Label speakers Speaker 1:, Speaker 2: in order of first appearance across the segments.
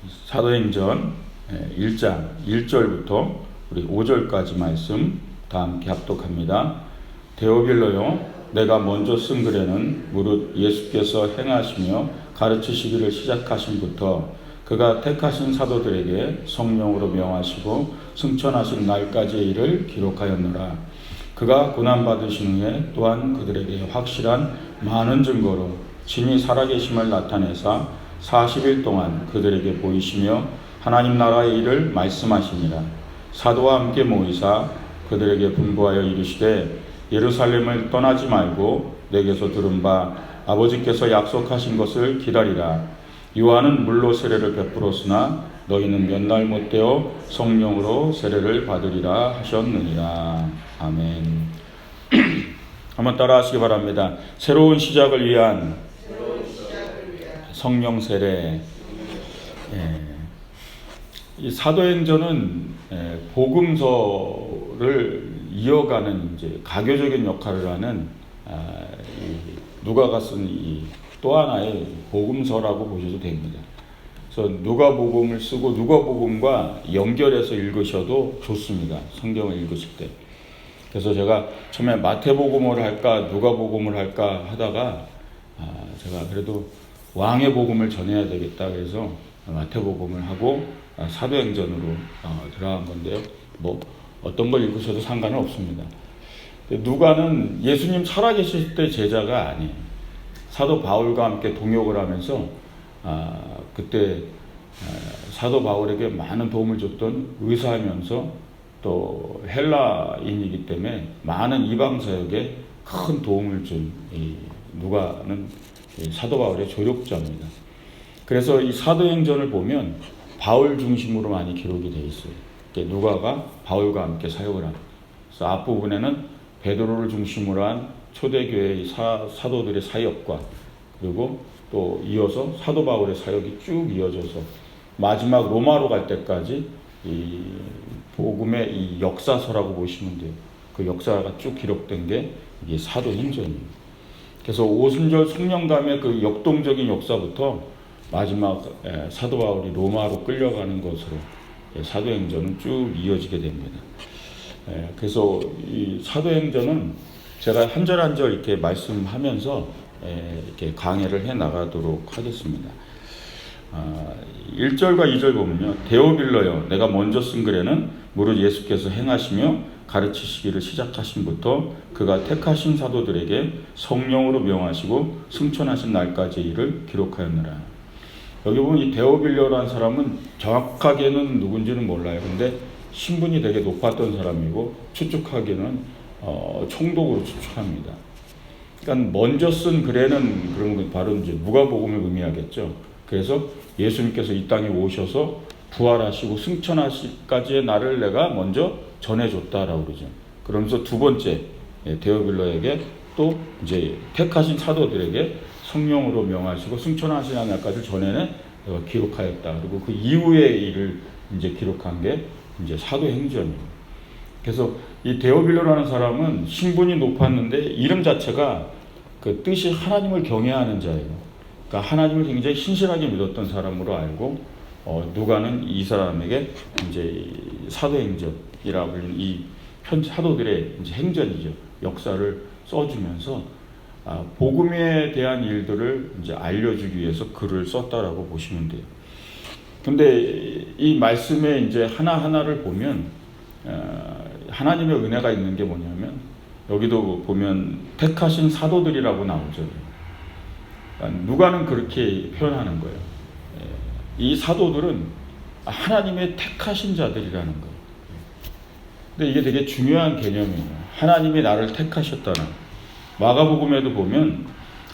Speaker 1: 사도행전 1장 1절부터 우리 5절까지 말씀 다 함께 합독합니다. 데오빌로요, 내가 먼저 쓴 글에는 무릇 예수께서 행하시며 가르치시기를 시작하신부터 그가 택하신 사도들에게 성령으로 명하시고 승천하신 날까지의 일을 기록하였노라. 그가 고난받으신 후에 또한 그들에게 확실한 많은 증거로 진히 살아계심을 나타내사 40일 동안 그들에게 보이시며 하나님 나라의 일을 말씀하시니라. 사도와 함께 모이사 그들에게 분부하여 이르시되 예루살렘을 떠나지 말고 내게서 들은 바 아버지께서 약속하신 것을 기다리라. 요한은 물로 세례를 베풀었으나 너희는 몇 날 못되어 성령으로 세례를 받으리라 하셨느니라. 아멘. 한번 따라하시기 바랍니다. 새로운 시작을 위한 성령 세례. 이 사도행전은 복음서를 이어가는 이제 가교적인 역할을 하는 누가가 쓴 또 하나의 복음서라고 보셔도 됩니다. 그래서 누가복음을 쓰고 누가복음과 연결해서 읽으셔도 좋습니다. 성경을 읽으실 때. 그래서 제가 처음에 마태복음을 할까 누가복음을 할까 하다가 제가 그래도 왕의 복음을 전해야 되겠다 그래서 마태복음을 하고 사도행전으로 들어간 건데요. 뭐 어떤 걸 읽으셔도 상관은 없습니다. 누가는 예수님 살아계실 때 제자가 아니에요. 사도 바울과 함께 동역을 하면서 그때 사도 바울에게 많은 도움을 줬던 의사이면서 또 헬라인이기 때문에 많은 이방 사역에 큰 도움을 준 누가는 사도 바울의 조력자입니다. 그래서 이 사도행전을 보면 바울 중심으로 많이 기록이 되어 있어요. 누가가 바울과 함께 사역을 합니다. 그래서 앞부분에는 베드로를 중심으로 한 초대교회의 사도들의 사역과 그리고 또 이어서 사도 바울의 사역이 쭉 이어져서 마지막 로마로 갈 때까지 이 복음의 이 역사서라고 보시면 돼요. 그 역사가 쭉 기록된 게 이게 사도행전이에요. 그래서 오순절 성령감의 그 역동적인 역사부터 마지막 사도 바울이 로마로 끌려가는 것으로 사도행전은 쭉 이어지게 됩니다. 그래서 이 사도행전은 제가 한 절 한 절 이렇게 말씀하면서 이렇게 강해를 해 나가도록 하겠습니다. 1절과 2절 보면요. 데오빌로요, 내가 먼저 쓴 글에는 무릇 예수께서 행하시며 가르치시기를 시작하신부터 그가 택하신 사도들에게 성령으로 명하시고 승천하신 날까지의 일을 기록하였느라. 여기 보면 이 데오빌로라는 사람은 정확하게는 누군지는 몰라요. 근데 신분이 되게 높았던 사람이고 추측하기는 총독으로 추측합니다. 그러니까 먼저 쓴 글에는 그런 건 바로 이제 누가복음을 의미하겠죠. 그래서 예수님께서 이 땅에 오셔서 부활하시고 승천하시기까지의 날을 내가 먼저 전해줬다라고 그러죠. 그러면서 두 번째 데오빌로에게 또 이제 택하신 사도들에게 성령으로 명하시고 승천하시는 날까지 전에는 기록하였다. 그리고 그 이후의 일을 이제 기록한 게 이제 사도행전입니다. 그래서 이 데오빌로라는 사람은 신분이 높았는데 이름 자체가 그 뜻이 하나님을 경외하는 자예요. 그러니까 하나님을 굉장히 신실하게 믿었던 사람으로 알고 누가는 이 사람에게 이제 사도행전이라고 불리는 이 사도들의 이제 행전이죠. 역사를 써주면서 복음에 대한 일들을 이제 알려주기 위해서 글을 썼다라고 보시면 돼요. 근데 이 말씀에 이제 하나하나를 보면 하나님의 은혜가 있는 게 뭐냐면 여기도 보면 택하신 사도들이라고 나오죠. 그러니까 누가는 그렇게 표현하는 거예요. 이 사도들은 하나님의 택하신 자들이라는 거예요. 근데 이게 되게 중요한 개념이에요. 하나님이 나를 택하셨다는. 마가복음에도 보면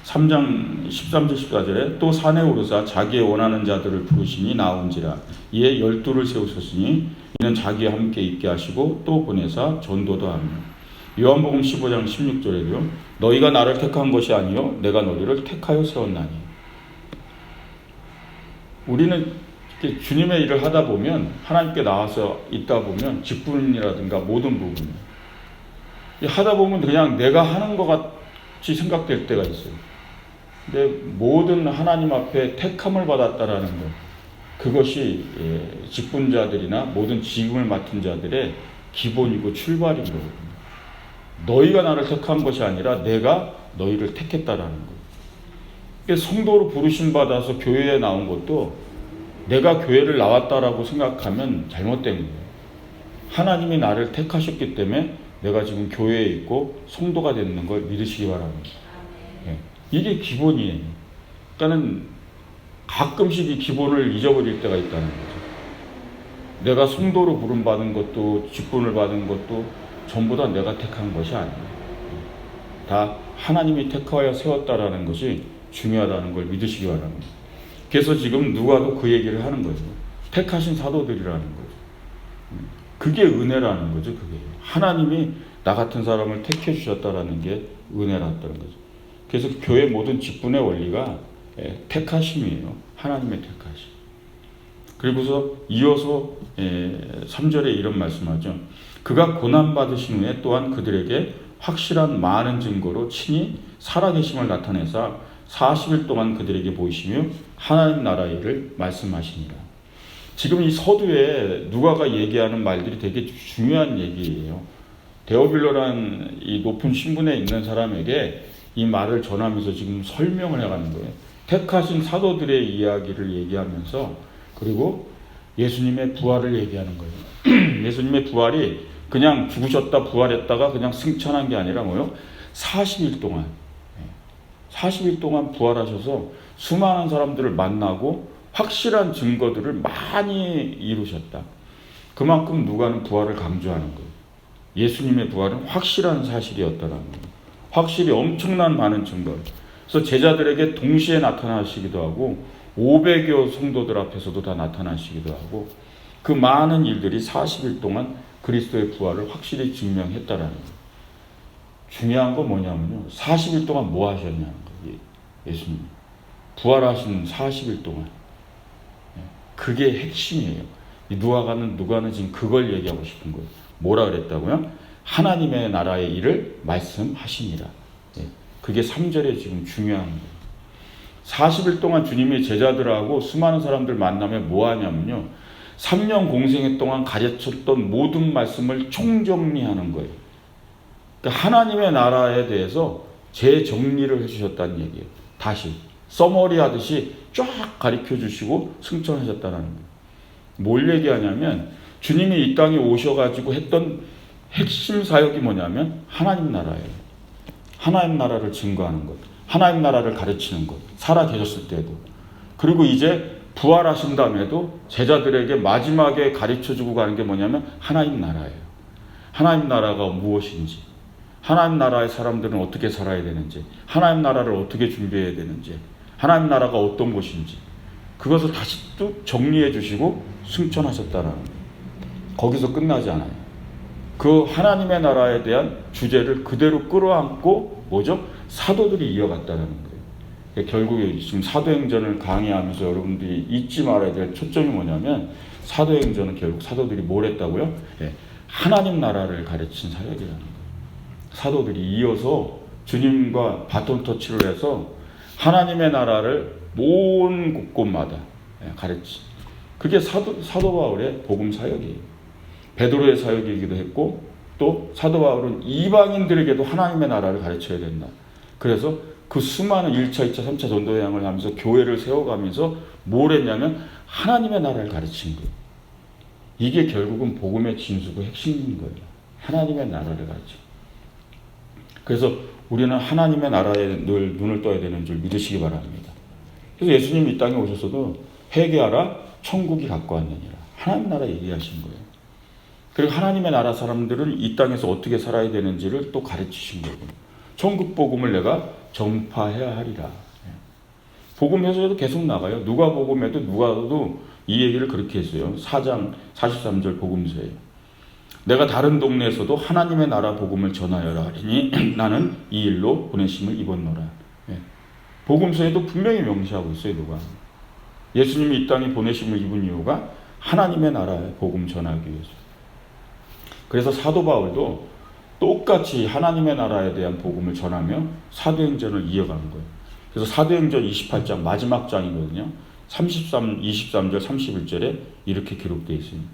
Speaker 1: 3장 13절 14절에 또 산에 오르사 자기의 원하는 자들을 부르시니 나온지라. 이에 12를 세우셨으니 이는 자기와 함께 있게 하시고 또 보내사 전도도 하며. 요한복음 15장 16절에도요. 너희가 나를 택한 것이 아니요 내가 너희를 택하여 세웠나니. 우리는 주님의 일을 하다 보면 하나님께 나와서 있다 보면 직분이라든가 모든 부분 하다 보면 그냥 내가 하는 것 같이 생각될 때가 있어요. 근데 모든 하나님 앞에 택함을 받았다라는 것, 그것이 직분자들이나 모든 직임을 맡은 자들의 기본이고 출발인 거거든요. 너희가 나를 택한 것이 아니라 내가 너희를 택했다라는 거예요. 그러니까 성도로 부르심 받아서 교회에 나온 것도 내가 교회를 나왔다라고 생각하면 잘못된 거예요. 하나님이 나를 택하셨기 때문에 내가 지금 교회에 있고 성도가 되는 걸 믿으시기 바랍니다. 이게 기본이에요. 그러니까는 가끔씩 이 기본을 잊어버릴 때가 있다는 거죠. 내가 성도로 부름받은 것도 직분을 받은 것도 전부 다 내가 택한 것이 아니에요. 다 하나님이 택하여 세웠다라는 것이 중요하다는 걸 믿으시기 바랍니다. 그래서 지금 누가도 그 얘기를 하는 거죠. 택하신 사도들이라는 거죠. 그게 은혜라는 거죠. 그게 하나님이 나 같은 사람을 택해 주셨다라는 게 은혜라는 거죠. 그래서 교회 모든 직분의 원리가 택하심이에요. 하나님의 택하심. 그리고서 이어서 3절에 이런 말씀하죠. 그가 고난받으신 후에 또한 그들에게 확실한 많은 증거로 친히 살아계심을 나타내사 40일 동안 그들에게 보이시며 하나님 나라의 일을 말씀하시니라. 지금 이 서두에 누가가 얘기하는 말들이 되게 중요한 얘기예요. 데오빌로라는 이 높은 신분에 있는 사람에게 이 말을 전하면서 지금 설명을 해가는 거예요. 택하신 사도들의 이야기를 얘기하면서 그리고 예수님의 부활을 얘기하는 거예요. 예수님의 부활이 그냥 죽으셨다 부활했다가 그냥 승천한 게 아니라 뭐요? 40일 동안 부활하셔서 수많은 사람들을 만나고 확실한 증거들을 많이 이루셨다. 그만큼 누가는 부활을 강조하는 거예요. 예수님의 부활은 확실한 사실이었다라는 거예요. 확실히 엄청난 많은 증거. 그래서 제자들에게 동시에 나타나시기도 하고 500여 성도들 앞에서도 다 나타나시기도 하고 그 많은 일들이 40일 동안 그리스도의 부활을 확실히 증명했다라는 거예요. 중요한 건 뭐냐면요. 40일 동안 뭐 하셨냐는 거예요. 예수님. 부활하신 40일 동안. 그게 핵심이에요. 누가는 지금 그걸 얘기하고 싶은 거예요. 뭐라 그랬다고요? 하나님의 나라의 일을 말씀하시니라. 그게 3절에 지금 중요한 거예요. 40일 동안 주님이 제자들하고 수많은 사람들 만나면 뭐 하냐면요. 3년 공생애 동안 가르쳤던 모든 말씀을 총정리하는 거예요. 그러니까 하나님의 나라에 대해서 재정리를 해주셨다는 얘기예요. 다시 서머리 하듯이 쫙 가르쳐 주시고 승천하셨다는 거예요. 뭘 얘기하냐면 주님이 이 땅에 오셔가지고 했던 핵심 사역이 뭐냐면 하나님 나라예요. 하나님 나라를 증거하는 것, 하나님 나라를 가르치는 것, 살아 계셨을 때도. 그리고 이제 부활하신 다음에도 제자들에게 마지막에 가르쳐주고 가는 게 뭐냐면 하나님 나라예요. 하나님 나라가 무엇인지, 하나님 나라의 사람들은 어떻게 살아야 되는지, 하나님 나라를 어떻게 준비해야 되는지, 하나님 나라가 어떤 곳인지 그것을 다시 또 정리해 주시고 승천하셨다라는 거예요. 거기서 끝나지 않아요. 그 하나님의 나라에 대한 주제를 그대로 끌어안고 뭐죠? 사도들이 이어갔다는 거예요. 결국에 지금 사도행전을 강의하면서 여러분들이 잊지 말아야 될 초점이 뭐냐면 사도행전은 결국 사도들이 뭘 했다고요? 하나님 나라를 가르친 사역이라는 거예요. 사도들이 이어서 주님과 바톤 터치를 해서 하나님의 나라를 온 곳곳마다 가르친. 그게 사도 바울의 복음 사역이에요. 베드로의 사역이기도 했고 또 사도 바울은 이방인들에게도 하나님의 나라를 가르쳐야 된다. 그래서 그 수많은 1차, 2차, 3차 전도여행을 하면서 교회를 세워가면서 뭘 했냐면 하나님의 나라를 가르친 거예요. 이게 결국은 복음의 진수고 핵심인 거예요. 하나님의 나라를 가르쳐. 그래서 우리는 하나님의 나라에 늘 눈을 떠야 되는 줄 믿으시기 바랍니다. 그래서 예수님이 이 땅에 오셨어도 회개하라 천국이 가까웠느니라. 하나님 나라 얘기하신 거예요. 그리고 하나님의 나라 사람들은 이 땅에서 어떻게 살아야 되는지를 또 가르치신 거고 천국 복음을 내가 전파해야 하리라. 복음에서도 계속 나가요. 누가복음에도 누가도 이 얘기를 그렇게 했어요. 4장 43절 복음서에 내가 다른 동네에서도 하나님의 나라 복음을 전하여라 하리니 나는 이 일로 보내심을 입었노라. 복음서에도 분명히 명시하고 있어요. 누가 예수님이 이 땅에 보내심을 입은 이유가 하나님의 나라의 복음 전하기 위해서. 그래서 사도 바울도 똑같이 하나님의 나라에 대한 복음을 전하며 사도행전을 이어가는 거예요. 그래서 사도행전 28장 마지막 장이거든요. 23절 31절에 이렇게 기록되어 있습니다.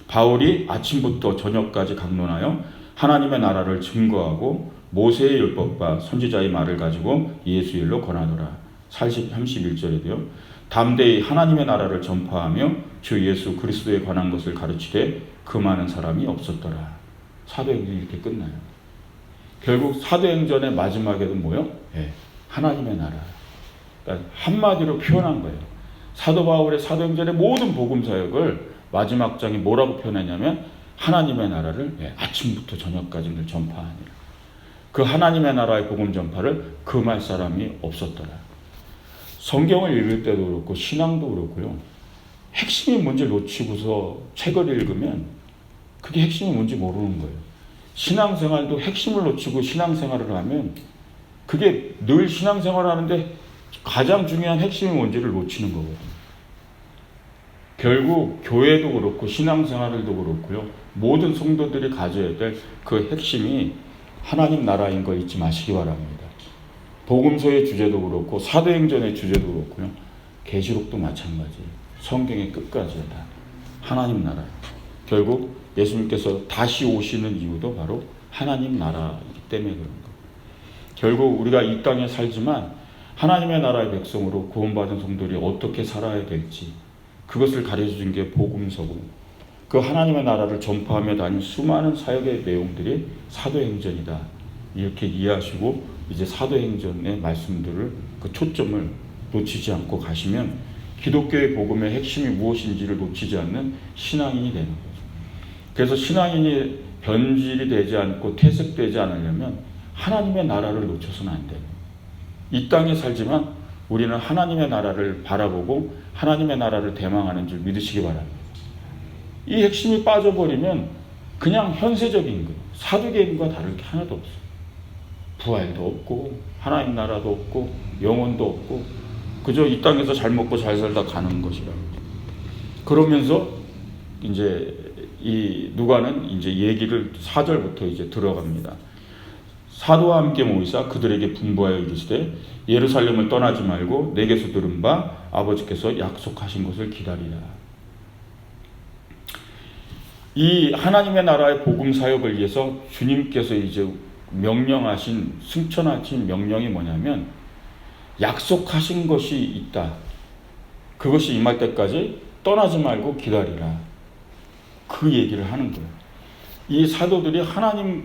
Speaker 1: 바울이 아침부터 저녁까지 강론하여 하나님의 나라를 증거하고 모세의 율법과 선지자의 말을 가지고 예수 일로 권하더라. 31절에도요. 담대히 하나님의 나라를 전파하며 주 예수 그리스도에 관한 것을 가르치되 그 많은 사람이 없었더라. 사도행전이 이렇게 끝나요. 결국 사도행전의 마지막에도 뭐요? 하나님의 나라. 그러니까 한마디로 표현한 거예요. 사도 바울의 사도행전의 모든 복음 사역을 마지막 장이 뭐라고 표현했냐면 하나님의 나라를 아침부터 저녁까지 늘 전파하니라. 그 하나님의 나라의 복음 전파를 금할 사람이 없었더라. 성경을 읽을 때도 그렇고 신앙도 그렇고요. 핵심이 뭔지 놓치고서 책을 읽으면 그게 핵심이 뭔지 모르는 거예요. 신앙생활도 핵심을 놓치고 신앙생활을 하면 그게 늘 신앙생활을 하는데 가장 중요한 핵심이 뭔지를 놓치는 거거든요. 결국 교회도 그렇고 신앙생활도 그렇고요. 모든 성도들이 가져야 될 그 핵심이 하나님 나라인 거 잊지 마시기 바랍니다. 복음서의 주제도 그렇고 사도행전의 주제도 그렇고요. 계시록도 마찬가지. 성경의 끝까지 다 하나님 나라. 결국 예수님께서 다시 오시는 이유도 바로 하나님 나라이기 때문에 그런 거. 결국 우리가 이 땅에 살지만 하나님의 나라의 백성으로 구원받은 성도들이 어떻게 살아야 될지 그것을 가르쳐준 게 복음서고 그 하나님의 나라를 전파하며 다닌 수많은 사역의 내용들이 사도행전이다. 이렇게 이해하시고 이제 사도행전의 말씀들을 그 초점을 놓치지 않고 가시면 기독교의 복음의 핵심이 무엇인지를 놓치지 않는 신앙인이 되는 거죠. 그래서 신앙인이 변질이 되지 않고 퇴색되지 않으려면 하나님의 나라를 놓쳐서는 안 돼요. 이 땅에 살지만 우리는 하나님의 나라를 바라보고 하나님의 나라를 대망하는 줄 믿으시기 바랍니다. 이 핵심이 빠져버리면 그냥 현세적인 것, 사두개인과 다를 게 하나도 없어요. 부활도 없고 하나님 나라도 없고 영혼도 없고 그저 이 땅에서 잘 먹고 잘 살다 가는 것이라고. 그러면서 이제 이 누가는 이제 얘기를 4절부터 이제 들어갑니다. 사도와 함께 모이사 그들에게 분부하여 이르시되 예루살렘을 떠나지 말고 내게서 들은 바 아버지께서 약속하신 것을 기다리라. 이 하나님의 나라의 복음 사역을 위해서 주님께서 이제 명령하신 승천하신 명령이 뭐냐면 약속하신 것이 있다. 그것이 임할 때까지 떠나지 말고 기다리라. 그 얘기를 하는 거예요. 이 사도들이 하나님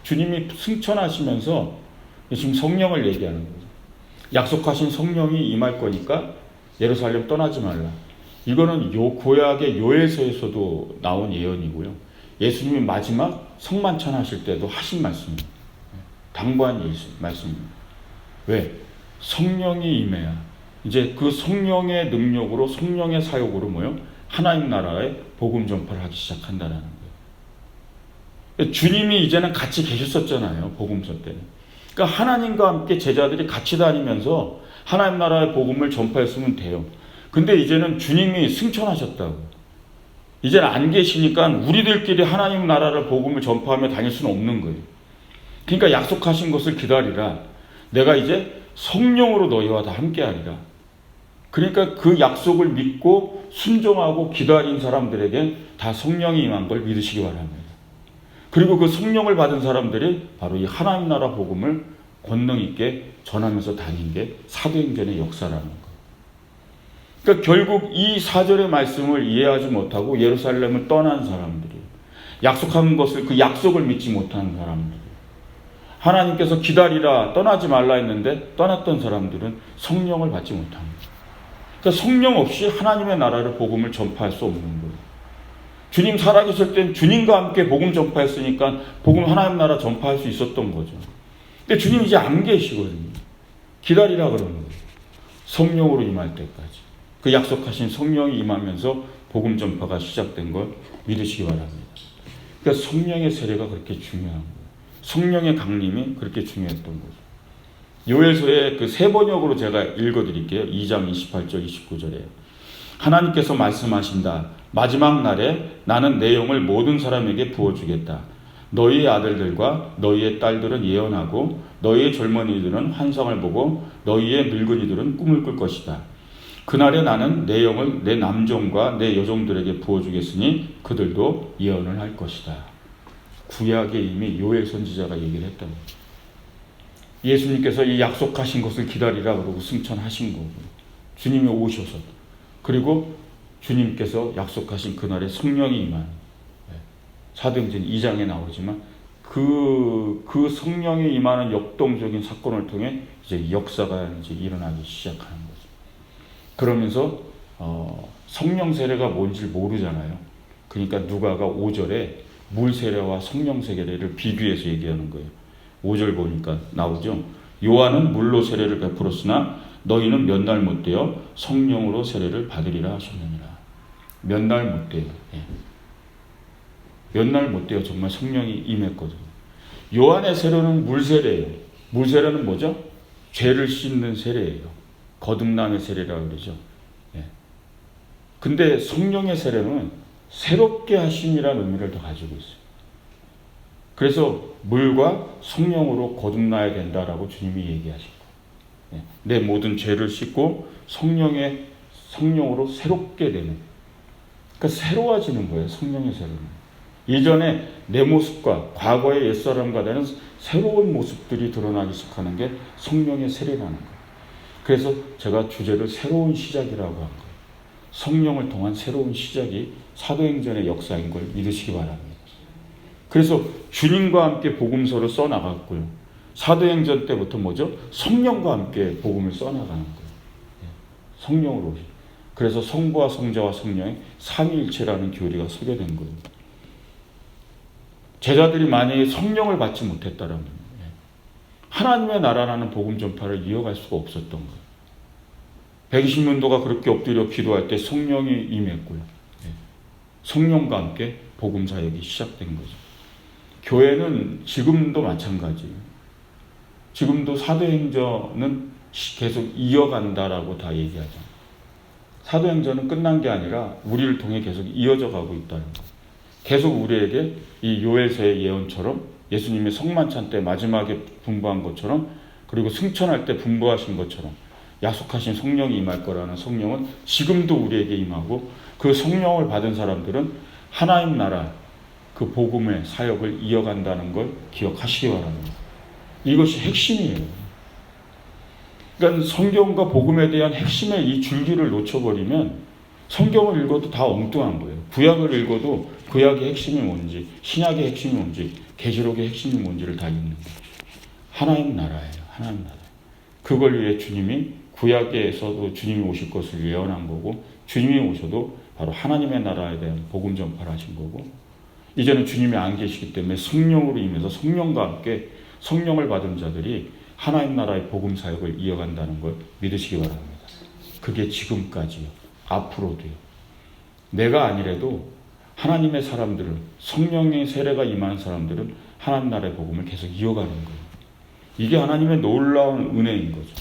Speaker 1: 주님이 승천하시면서 지금 성령을 얘기하는 거죠. 약속하신 성령이 임할 거니까 예루살렘 떠나지 말라. 이거는 고약의 요엘서에서도 나온 예언이고요. 예수님이 마지막 성만찬 하실 때도 하신 말씀입니다. 당부한 말씀입니다. 왜? 성령이 임해야 이제 그 성령의 능력으로 성령의 사역으로 뭐요? 하나님 나라의 복음 전파를 하기 시작한다라는 거예요. 주님이 이제는 같이 계셨었잖아요. 복음서 때는. 그러니까 하나님과 함께 제자들이 같이 다니면서 하나님 나라의 복음을 전파했으면 돼요. 근데 이제는 주님이 승천하셨다고. 이제는 안 계시니까 우리들끼리 하나님 나라를 복음을 전파하며 다닐 수는 없는 거예요. 그러니까 약속하신 것을 기다리라. 내가 이제 성령으로 너희와 다 함께하리라. 그러니까 그 약속을 믿고 순종하고 기다린 사람들에게 다 성령이 임한 걸 믿으시기 바랍니다. 그리고 그 성령을 받은 사람들이 바로 이 하나님 나라 복음을 권능 있게 전하면서 다닌 게 사도행전의 역사라는 거예요. 그러니까 결국 이 4절의 말씀을 이해하지 못하고 예루살렘을 떠난 사람들이 약속한 것을 그 약속을 믿지 못하는 사람들 하나님께서 기다리라 떠나지 말라 했는데 떠났던 사람들은 성령을 받지 못합니다. 그러니까 성령 없이 하나님의 나라를 복음을 전파할 수 없는 거예요. 주님 살아계실 땐 주님과 함께 복음 전파했으니까 복음 하나님 나라 전파할 수 있었던 거죠. 근데 주님 이제 안 계시거든요. 기다리라 그러는 거예요. 성령으로 임할 때까지. 그 약속하신 성령이 임하면서 복음 전파가 시작된 걸 믿으시기 바랍니다. 그러니까 성령의 세례가 그렇게 중요한 거예요. 성령의 강림이 그렇게 중요했던 거죠. 요엘서의 그 세 번역으로 제가 읽어드릴게요. 2장 28절 29절에 하나님께서 말씀하신다. 마지막 날에 나는 내 영을 모든 사람에게 부어주겠다. 너희의 아들들과 너희의 딸들은 예언하고 너희의 젊은이들은 환상을 보고 너희의 늙은이들은 꿈을 꿀 것이다. 그날에 나는 내 영을 내 남종과 내 여종들에게 부어주겠으니 그들도 예언을 할 것이다. 구약에 이미 요엘 선지자가 얘기를 했던 거예요. 예수님께서 이 약속하신 것을 기다리라 그러고 승천하신 거고, 주님이 오셔서, 그리고 주님께서 약속하신 그날에 성령이 임하는, 사도행전 2장에 나오지만 그 성령이 임하는 역동적인 사건을 통해 이제 역사가 이제 일어나기 시작하는 거죠. 그러면서 성령 세례가 뭔지 모르잖아요. 그러니까 누가가 5절에 물 세례와 성령 세례를 비교해서 얘기하는 거예요. 5절 보니까 나오죠. 요한은 물로 세례를 베풀었으나 너희는 몇 날 못되어 성령으로 세례를 받으리라 하셨느니라. 몇 날 못되어. 몇 날 못되어 정말 성령이 임했거든요. 요한의 세례는 물 세례예요. 물 세례는 뭐죠? 죄를 씻는 세례예요. 거듭남의 세례라고 그러죠. 근데 성령의 세례는 새롭게 하심이라는 의미를 더 가지고 있어요. 그래서 물과 성령으로 거듭나야 된다라고 주님이 얘기하신 거예요. 내 모든 죄를 씻고 성령으로 새롭게 되는. 그러니까 새로워지는 거예요. 성령의 세례는. 이전에 내 모습과 과거의 옛사람과 다른 새로운 모습들이 드러나기 시작하는 게 성령의 세례라는 거예요. 그래서 제가 주제를 새로운 시작이라고 한 거예요. 성령을 통한 새로운 시작이 사도행전의 역사인 걸 믿으시기 바랍니다. 그래서 주님과 함께 복음서를 써나갔고요. 사도행전 때부터 뭐죠? 성령과 함께 복음을 써나가는 거예요. 성령으로. 그래서 성부와 성자와 성령의 삼위일체라는 교리가 설계된 거예요. 제자들이 만약에 성령을 받지 못했다면 하나님의 나라라는 복음 전파를 이어갈 수가 없었던 거예요. 120년도가 그렇게 엎드려 기도할 때 성령이 임했고요. 성령과 함께 복음 사역이 시작된 거죠. 교회는 지금도 마찬가지예요. 지금도 사도행전은 계속 이어간다라고 다 얘기하죠. 사도행전은 끝난 게 아니라 우리를 통해 계속 이어져 가고 있다는 거예요. 계속 우리에게 이 요엘서의 예언처럼 예수님의 성만찬 때 마지막에 분부한 것처럼, 그리고 승천할 때 분부하신 것처럼 약속하신 성령이 임할 거라는 성령은 지금도 우리에게 임하고, 그 성령을 받은 사람들은 하나님 나라 그 복음의 사역을 이어간다는 걸 기억하시기 바랍니다. 이것이 핵심이에요. 그러니까 성경과 복음에 대한 핵심의 이 줄기를 놓쳐버리면 성경을 읽어도 다 엉뚱한 거예요. 구약을 읽어도 구약의 핵심이 뭔지, 신약의 핵심이 뭔지, 계시록의 핵심이 뭔지를 다 읽는 거예요. 하나님 나라예요. 하나님 나라. 그걸 위해 주님이 구약에서도 주님이 오실 것을 예언한 거고, 주님이 오셔도 바로 하나님의 나라에 대한 복음 전파를 하신 거고, 이제는 주님이 안 계시기 때문에 성령으로 임해서 성령과 함께 성령을 받은 자들이 하나님 나라의 복음 사역을 이어간다는 걸 믿으시기 바랍니다. 그게 지금까지요. 앞으로도요. 내가 아니래도 하나님의 사람들은, 성령의 세례가 임한 사람들은 하나님 나라의 복음을 계속 이어가는 거예요. 이게 하나님의 놀라운 은혜인 거죠.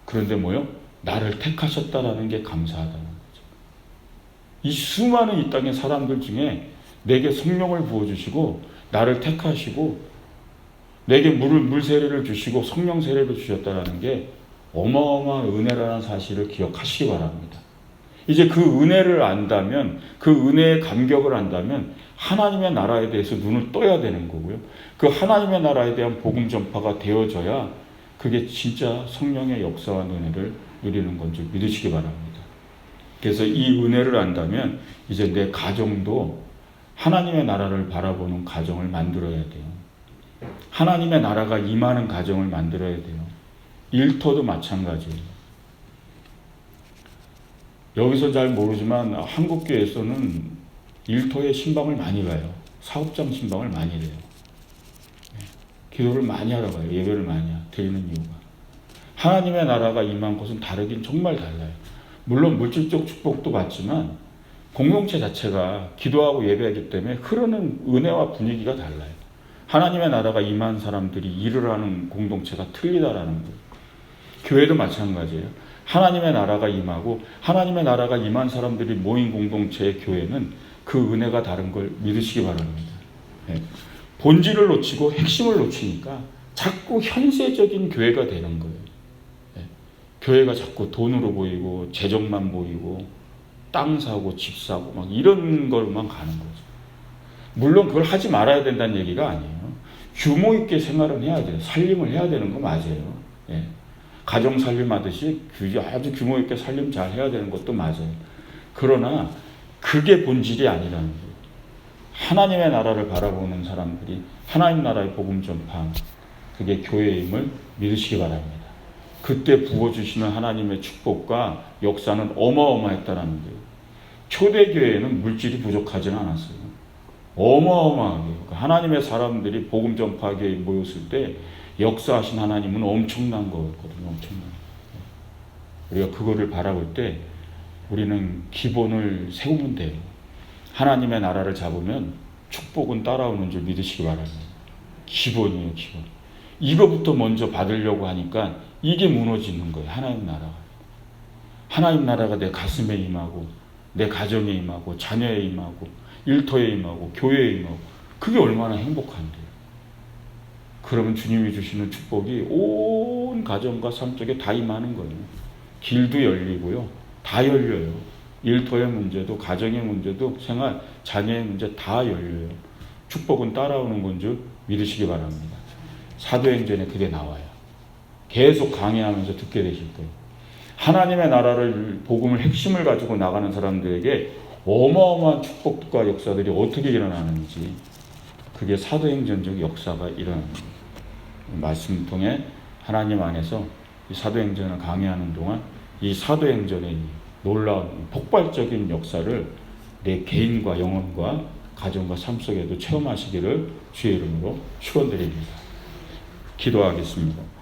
Speaker 1: 그런데 뭐요? 나를 택하셨다라는 게 감사하다는 거죠. 이 수많은 이 땅의 사람들 중에 내게 성령을 부어주시고 나를 택하시고 내게 물 세례를 주시고 성령 세례를 주셨다라는 게 어마어마한 은혜라는 사실을 기억하시기 바랍니다. 이제 그 은혜를 안다면, 그 은혜의 감격을 안다면 하나님의 나라에 대해서 눈을 떠야 되는 거고요. 그 하나님의 나라에 대한 복음 전파가 되어져야 그게 진짜 성령의 역사와 은혜를 누리는 건 줄 믿으시기 바랍니다. 그래서 이 은혜를 안다면 이제 내 가정도 하나님의 나라를 바라보는 가정을 만들어야 돼요. 하나님의 나라가 임하는 가정을 만들어야 돼요. 일터도 마찬가지예요. 여기서 잘 모르지만 한국교회에서는 일터에 신방을 많이 가요. 사업장 신방을 많이 해요. 기도를 많이 하러 가요. 예배를 많이 드리는 이유가. 하나님의 나라가 임한 것은 다르긴 정말 달라요. 물론 물질적 축복도 받지만 공동체 자체가 기도하고 예배하기 때문에 흐르는 은혜와 분위기가 달라요. 하나님의 나라가 임한 사람들이 일을 하는 공동체가 틀리다라는 거예요. 교회도 마찬가지예요. 하나님의 나라가 임하고 하나님의 나라가 임한 사람들이 모인 공동체의 교회는 그 은혜가 다른 걸 믿으시기 바랍니다. 본질을 놓치고 핵심을 놓치니까 자꾸 현세적인 교회가 되는 거예요. 교회가 자꾸 돈으로 보이고 재정만 보이고 땅 사고 집 사고 막 이런 걸만 가는 거죠. 물론 그걸 하지 말아야 된다는 얘기가 아니에요. 규모 있게 생활은 해야 돼요. 살림을 해야 되는 거 맞아요. 예. 가정 살림하듯이 아주 규모 있게 살림 잘 해야 되는 것도 맞아요. 그러나 그게 본질이 아니라는 거예요. 하나님의 나라를 바라보는 사람들이 하나님 나라의 복음 전파, 그게 교회임을 믿으시기 바랍니다. 그때 부어주시는 하나님의 축복과 역사는 어마어마했다는 거예요. 초대교회에는 물질이 부족하지는 않았어요. 어마어마하게 하나님의 사람들이 복음 전파하게 모였을 때 역사하신 하나님은 엄청난 거였거든요. 엄청난 거. 우리가 그거를 바라볼 때 우리는 기본을 세우면 돼요. 하나님의 나라를 잡으면 축복은 따라오는 줄 믿으시기 바랍니다. 기본이에요, 기본. 이거부터 먼저 받으려고 하니까 이게 무너지는 거예요. 하나님 나라가. 하나님 나라가 내 가슴에 임하고 내 가정에 임하고 자녀에 임하고 일터에 임하고 교회에 임하고 그게 얼마나 행복한데요. 그러면 주님이 주시는 축복이 온 가정과 삶 속에 다 임하는 거예요. 길도 열리고요. 다 열려요. 일터의 문제도 가정의 문제도 생활, 자녀의 문제 다 열려요. 축복은 따라오는 건 줄 믿으시기 바랍니다. 사도행전에 그게 나와요. 계속 강의하면서 듣게 되실 거예요. 하나님의 나라를 복음을 핵심을 가지고 나가는 사람들에게 어마어마한 축복과 역사들이 어떻게 일어나는지 그게 사도행전적 역사가 일어나는 거예요. 말씀 통해 하나님 안에서 이 사도행전을 강의하는 동안 이 사도행전의 놀라운 폭발적인 역사를 내 개인과 영혼과 가정과 삶 속에도 체험하시기를 주의 이름으로 축원드립니다. 기도하겠습니다.